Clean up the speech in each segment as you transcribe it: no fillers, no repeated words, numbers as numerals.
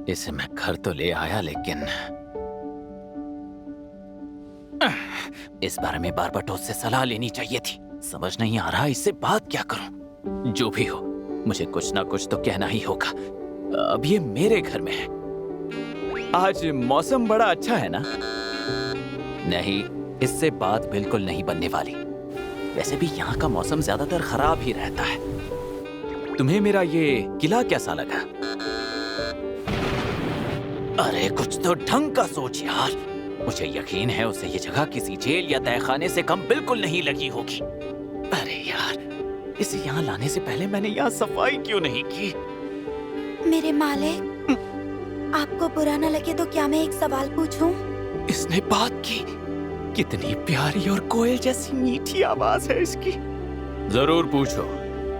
इसे मैं घर तो ले आया, लेकिन इस बारे में बारबाटोस से सलाह लेनी चाहिए थी। समझ नहीं आ रहा इससे बात क्या करूं। जो भी हो, मुझे कुछ ना कुछ तो कहना ही होगा। अब ये मेरे घर में है। आज मौसम बड़ा अच्छा है ना? नहीं, इससे बात बिल्कुल नहीं बनने वाली। वैसे भी यहाँ का मौसम ज्यादातर खराब ही रहता है। तुम्हें मेरा ये किला कैसा लगा? अरे कुछ तो ढंग का सोच यार। मुझे यकीन है उसे ये जगह किसी जेल या तहखाने से कम बिल्कुल नहीं लगी होगी। अरे यार, इसे यहाँ लाने से पहले मैंने यहाँ सफाई क्यों नहीं की? मेरे मालिक, आपको बुरा न लगे तो क्या मैं एक सवाल पूछूं? इसने बात की। कितनी प्यारी और कोयल जैसी मीठी आवाज है इसकी। जरूर पूछो।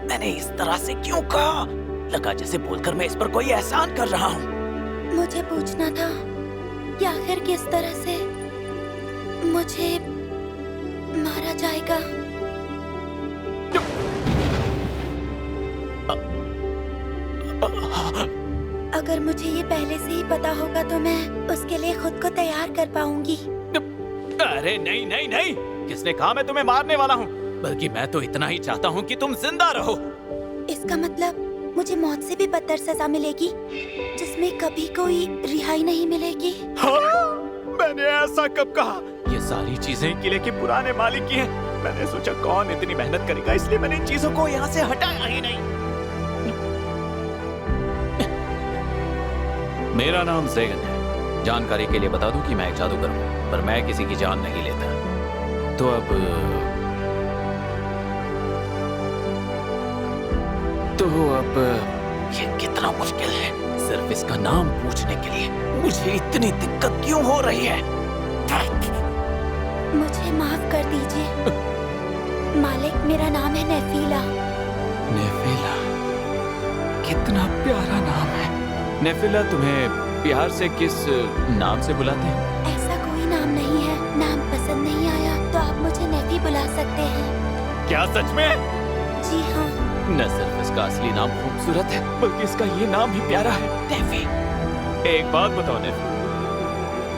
मैंने इस तरह से क्यों कहा? लगा जैसे बोलकर मैं इस पर कोई एहसान कर रहा हूँ। मुझे पूछना था कि आखिर किस तरह से मुझे मारा जाएगा। अगर मुझे ये पहले से ही पता होगा तो मैं उसके लिए खुद को तैयार कर पाऊंगी। अरे नहीं नहीं नहीं, किसने कहा मैं तुम्हें मारने वाला हूँ? बल्कि मैं तो इतना ही चाहता हूँ कि तुम जिंदा रहो। इसका मतलब मुझे मौत से भी बदतर सजा मिलेगी, जिसमें कभी कोई रिहाई नहीं मिलेगी। हाँ, मैंने ऐसा कब कहा? ये सारी चीजें किले के पुराने मालिक की हैं। मैंने सोचा कौन इतनी मेहनत करेगा, इसलिए मैंने इन चीजों को यहाँ से हटाया ही नहीं। मेरा नाम ज़ेगन है। जानकारी के लिए बता दूं कि मैं एक जादूगर हूँ, पर मैं किसी की जान नहीं लेता। तो अब ये कितना मुश्किल है सिर्फ इसका नाम पूछने के लिए। मुझे इतनी दिक्कत क्यों हो रही है? मुझे माफ कर दीजिए मालिक, मेरा नाम है नेफीला। नेफीला, कितना प्यारा नाम है। नेफीला, तुम्हें प्यार से किस नाम से बुलाते हैं? ऐसा कोई नाम नहीं है। नाम पसंद नहीं आया तो आप मुझे नेफी बुला सकते हैं। क्या सच में? जी हाँ। न सिर्फ इसका असली नाम खूबसूरत है, बल्कि इसका ये नाम भी प्यारा है, नेफी। एक बात बताओ नेफी,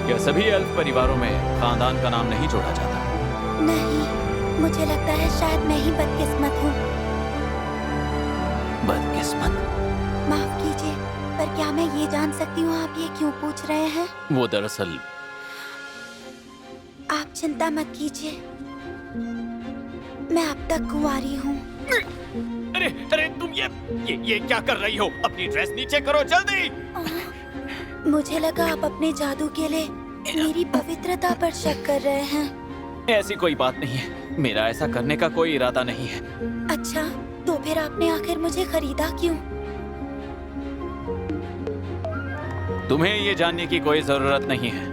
क्या सभी एल्फ परिवारों में खानदान का नाम नहीं जोड़ा जाता? नहीं, मुझे लगता है शायद मैं ही बदकिस्मत हूँ। बदकिस्मत? माफ कीजिए, पर क्या मैं ये जान सकती हूँ आप ये क्यों पूछ रहे हैं? वो दरअसल... आप चिंता मत कीजिए, मैं अब तक कुंवारी हूँ। अरे अरे, तुम ये क्या कर रही हो? अपनी ड्रेस नीचे करो जल्दी। मुझे लगा आप अपने जादू के लिए मेरी पवित्रता पर शक कर रहे हैं। ऐसी कोई बात नहीं है, मेरा ऐसा करने का कोई इरादा नहीं है। अच्छा, तो फिर आपने आखिर मुझे खरीदा क्यों? तुम्हें ये जानने की कोई जरूरत नहीं है।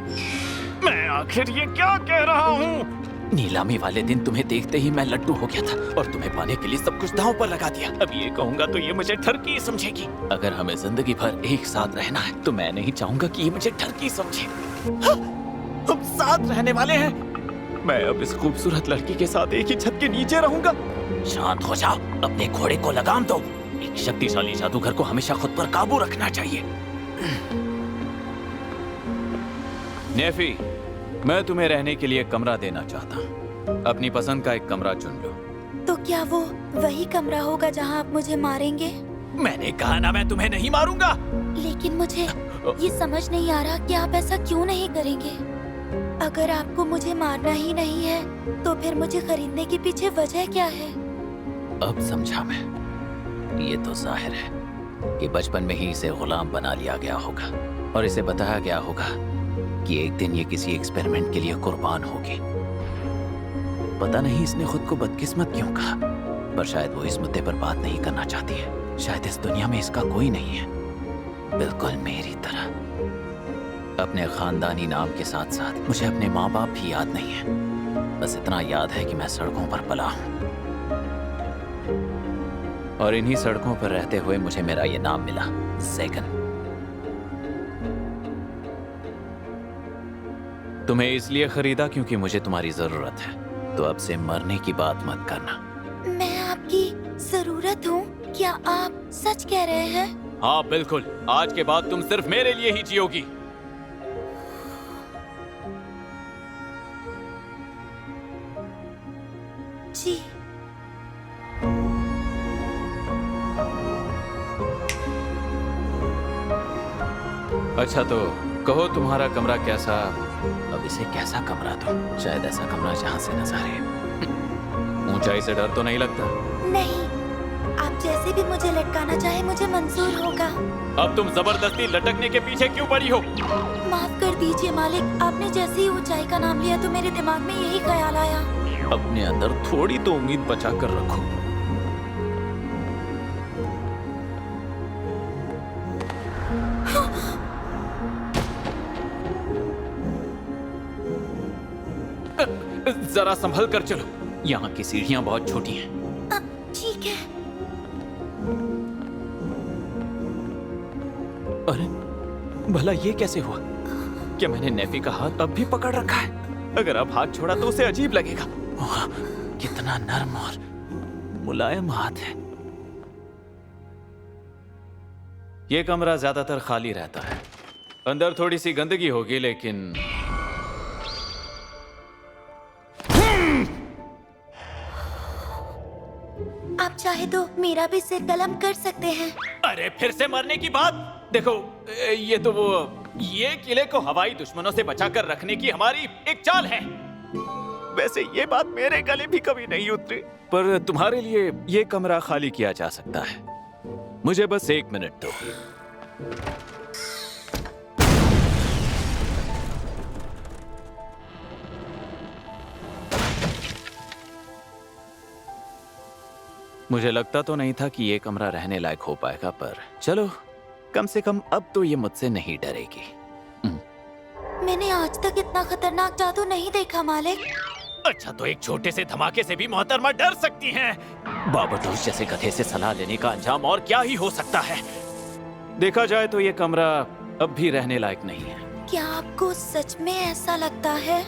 मैं आखिर ये क्या कह रहा हूँ? नीलामी वाले दिन तुम्हें देखते ही मैं लड्डू हो गया था और तुम्हें पाने के लिए सब कुछ दांव पर लगा दिया। अब ये कहूँगा तो ये मुझे ठरकी समझेगी। अगर हमें जिंदगी भर एक साथ रहना है तो मैं नहीं चाहूंगा कि ये मुझे ठरकी समझे। हाँ, हम साथ रहने वाले हैं। मैं अब इस खूबसूरत लड़की के साथ एक ही छत के नीचे रहूंगा। शांत हो जाओ, अपने घोड़े को लगाम दो। एक शक्तिशाली जादूगर को हमेशा खुद पर काबू रखना चाहिए। नेफी, मैं तुम्हें रहने के लिए कमरा देना चाहता हूँ। अपनी पसंद का एक कमरा चुन लो। तो क्या वो वही कमरा होगा जहाँ आप मुझे मारेंगे? मैंने कहा ना, मैं तुम्हें नहीं मारूंगा। लेकिन मुझे ये समझ नहीं आ रहा कि आप ऐसा क्यों नहीं करेंगे। अगर आपको मुझे मारना ही नहीं है तो फिर मुझे खरीदने के पीछे वजह क्या है? अब समझा मैं। ये तो जाहिर है कि बचपन में ही इसे गुलाम बना लिया गया होगा और इसे बताया गया होगा कि एक दिन ये किसी एक्सपेरिमेंट के लिए कुर्बान होगी। पता नहीं इसने खुद को बदकिस्मत क्यों कहा, पर शायद वो इस मुद्दे पर बात नहीं करना चाहती है। शायद इस दुनिया में इसका कोई नहीं है, बिल्कुल मेरी तरह। अपने खानदानी नाम के साथ साथ मुझे अपने माँ बाप भी याद नहीं है। बस इतना याद है कि मैं सड़कों पर पला हूँ और इन्हीं सड़कों पर रहते हुए मुझे मेरा ये नाम मिला, ज़ेगन। तुम्हें इसलिए खरीदा क्योंकि मुझे तुम्हारी जरूरत है, तो अब से मरने की बात मत करना। जरूरत हूँ? क्या आप सच कह रहे हैं? हाँ बिल्कुल, आज के बाद तुम सिर्फ मेरे लिए ही जियोगी। जी। अच्छा तो कहो तुम्हारा कमरा कैसा? अब इसे कैसा कमरा दो? शायद ऐसा कमरा जहाँ से नजारे। ऊंचाई से डर तो नहीं लगता? नहीं, आप जैसे भी मुझे लटकाना चाहे मुझे मंजूर होगा। अब तुम जबरदस्ती लटकने के पीछे क्यों पड़ी हो? माफ कर दीजिए मालिक, आपने जैसे ही ऊंचाई का नाम लिया तो मेरे दिमाग में यही ख्याल आया। अपने अंदर थोड़ी तो उम्मीद बचा कर रखो। जरा संभल कर चलो, यहाँ की सीढ़ियां बहुत छोटी हैं। ठीक है। अरे भला ये कैसे हुआ? क्या मैंने नेफी का हाथ अब भी पकड़ रखा है? अगर अब हाथ छोड़ा तो उसे अजीब लगेगा। वाह, कितना नर्म और मुलायम हाथ है। ये कमरा ज्यादातर खाली रहता है, अंदर थोड़ी सी गंदगी होगी लेकिन आप चाहे तो मेरा भी सिर कलम कर सकते हैं। अरे फिर से मरने की बात? देखो ये तो ये किले को हवाई दुश्मनों से बचाकर रखने की हमारी एक चाल है। वैसे ये बात मेरे गले भी कभी नहीं उतरी, पर तुम्हारे लिए ये कमरा खाली किया जा सकता है। मुझे बस 1 मिनट दो। मुझे लगता तो नहीं था कि ये कमरा रहने लायक हो पाएगा, पर चलो कम से कम अब तो ये मुझसे नहीं डरेगी। मैंने आज तक इतना खतरनाक जादू नहीं देखा मालिक। अच्छा तो एक छोटे से धमाके से भी मोहतरमा डर सकती हैं। बाबतोश जैसे गधे से सलाह लेने का अंजाम और क्या ही हो सकता है। देखा जाए तो ये कमरा अब भी रहने लायक नहीं है। क्या आपको सच में ऐसा लगता है?